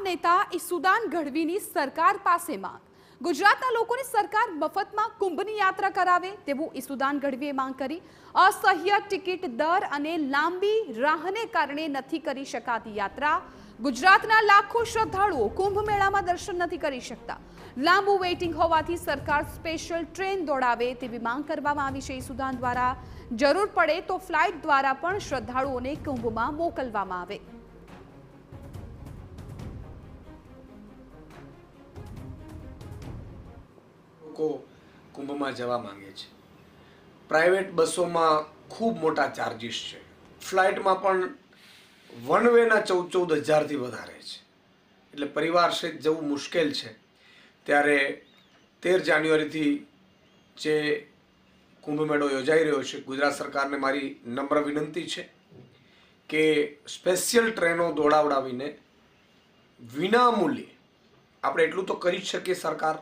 નેતા ઈસુદાન ગઢવીની સરકાર પાસે માંગ। ગુજરાતના લોકોને સરકાર મફતમાં કુંભની યાત્રા કરાવે તેવું ઈસુદાન ગઢવીએ માંગ કરી। અસહ્ય ટિકિટ દર અને લાંબી રાહને કારણે નથી કરી શકાતી યાત્રા। ગુજરાતના લાખો શ્રદ્ધાળુઓ કુંભ મેળામાં દર્શન નથી કરી શકતા। લાંબુ વેઇટિંગ હોવાથી સરકાર સ્પેશિયલ ટ્રેન દોડાવે તેવી માંગ કરવામાં આવી છે ઈસુદાન દ્વારા। જરૂર પડે તો ફ્લાઇટ દ્વારા પણ શ્રદ્ધાળુઓને કુંભમાં મોકલવામાં આવે। કુંભમાં જવા માંગે છે। પ્રાઇવેટ બસોમાં ખૂબ મોટા ચાર્જિસ છે, ફ્લાઇટમાં પણ વન વેના 14,000થી વધારે છે, એટલે પરિવાર સહિત જવું મુશ્કેલ છે। ત્યારે 13 જાન્યુઆરીથી જે કુંભ મેળો યોજાઈ રહ્યો છે, ગુજરાત સરકારને મારી નમ્ર વિનંતી છે કે સ્પેશિયલ ટ્રેનો દોડાવડાવીને વિના મૂલ્યે, આપણે એટલું તો કરી જ શકીએ સરકાર,